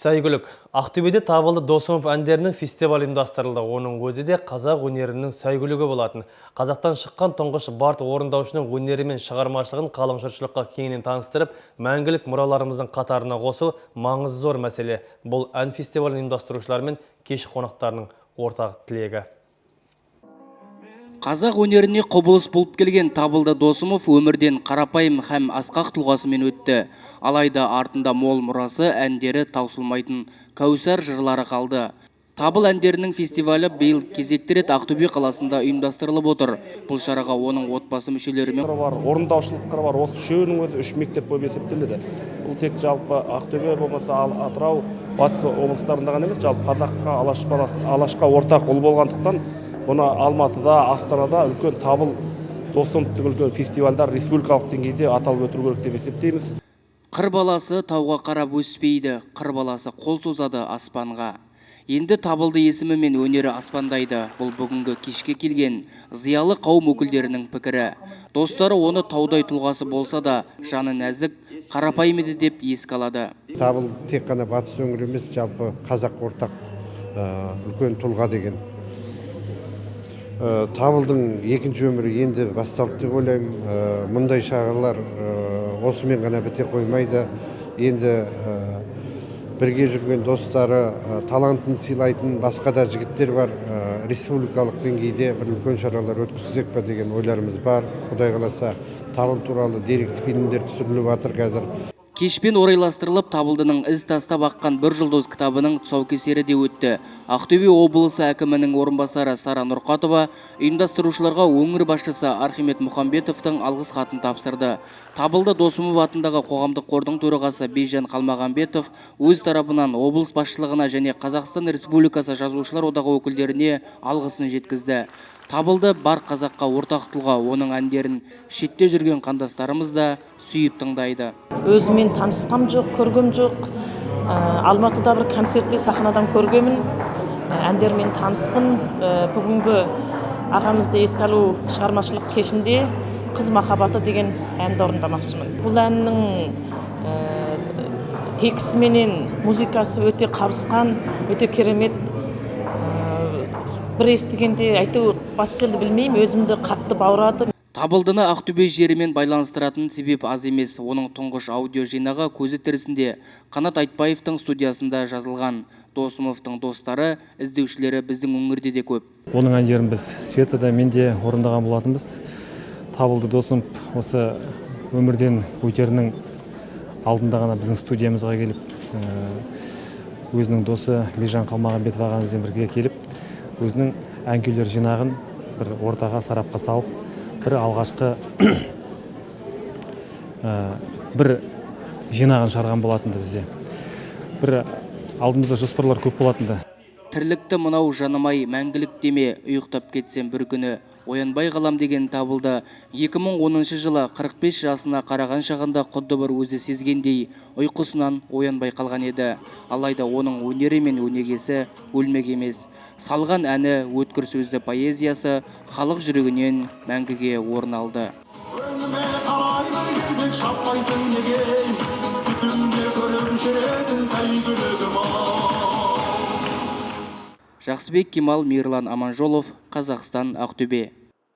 Сәйгүлік. Ақтөбеде табылды Досымов әндерінің фестивалі ұйымдастырылды. Оның өзі де қазақ өнерінің сәйгүлігі болатын. Қазақтан шыққан тұңғыш бард орындаушының өнері мен шығармашылығын қалың жұртшылыққа кеңінен таныстырып, мәңгілік мұраларымыздың қатарына қосу маңызы зор мәселе. Бұл ән фестивалін ұйымдастырушылар мен кеш қонақтарының ортақ тілегі. Қазақ өнеріне құбылыс болып келген Табылды Досымов өмірден қарапайым һәм асқақ тұлғасымен өтті. Алайда артында мол мұрасы, әндері таусылмайтын кәусар жырлары қалды. Табыл әндерінің фестивалі биыл кезекті рет Ақтөбе қаласында ұйымдастырылып отыр. Бұл шараға оның отбасы мүшелерімен орындаушылықтар бар. Осы үшеуінің өзі 3 мектеп болып есептеледі. Бұл тек жалпы Ақтөбе болмаса Атырау, Батыс облыстарында ғана емес, жалпы қазаққа алашқа ортақ ұл болғандықтан бұны Алматыда, Астанада үлкен Табыл Досымовтың үлкен фестивальдар республикалық деңгейде аталып өтіру керек деп есептейміз. Қыр баласы тауға қарап өспейді, қыр баласы қол созады аспанға. Енді Табылды есімі мен өнері аспандайды. Бұл бүгінгі кешке келген зиялы қауым өкілдерінің пікірі. Достары оны таудай тұлғасы болса да, жаны нәзік, қарапайым еді деп еске алады. Табыл тек қана батыс өңірі емес, жалпы қазақ ортақ үлкен тұлға деген. Табылдың екінші өмірі енді басталды деп ойлаймын. Мұндай шаралар осымен ғана біте қоймайды. Енді бірге жүрген достары, талантын сыйлайтын басқа да жігіттер бар. Республикалық деңгейде бір үлкен шаралар өткізсек па деген ойларымыз бар. Құдай қаласа, Табыл туралы деректі фильмдер түсіріліп жатыр қазір. Кешпен орайластырылып, Табылдының із тастап аққан бір жұлдыз кітабының тұсаукесері де өтті. Ақтөбе облысы әкімінің орынбасары Сара Нұрқатова ұйымдастырушыларға өңір басшысы Архимед Мұхамбетовтың алғыс хатын тапсырды. Табылды Досымов атындағы қоғамдық қордың төрағасы Бейжан Қалмағанбетов өз тарапынан облыс басшылығына және Қазақстан Республикасы жазушылар одағы өкілдеріне алғысын жеткізді. Табылды бар қазаққа ортақ тұлға, оның әндерін шетте жүрген қандастарымыз да сүйіп тыңдайды. Өзімен танысқам жоқ, көргем жоқ. Алматыда бір концертте сахнадан көргемін. Әндермен таныспын. Бүгінгі ағамызды еске алу шығармашылық кешінде «Қыз махаббаты» деген әнді орындамақшымын. Бұл әннің тексті менен музыкасы өте қабысқан, өте керемет. Бір естігенде айту басқелді білмеймін, өзімді қатты баурады. Табылдыны Ақтөбе жерімен байланыстыратын себеп аз емес. Оның тұңғыш аудио жинағы көзі тірісінде Қанат Айтбаевтың студиясында жазылған. Досымовтың достары, іздеушілері біздің өңірде де көп. Оның әндерін біз Светада мен де орындаған болатынбыз. Табылды Досымов осы өмірден өтерінің алдында ғана біздің студиямызға келіп, өзінің досы Бейжан Қалмағанбетов ағамызбен бірге келіп, өзінің ән-күйлер жинағын бір ортаға сарапқа салып, бір алғашқы бір жинағын шығарған болатынды бізде. Бір алдымызда жоспарлар көп болатынды. Тірлікті мынау жанымай мәңгілік деме, ұйықтап кетсем бір күні оянбай қалам деген Табылды 2010 жылы 45 жасына қараған шағында құдды бір өзі сезгендей ұйқысынан оянбай қалған еді. Алайда оның өнері мен өнегесі өлмек емес. Салған әні, өткір сөзді поэзиясы халық жүрегінен мәңгіге орын алды. Жақсыбек Кемал, Мирлан Аманжолов, Қазақстан, Ақтөбе.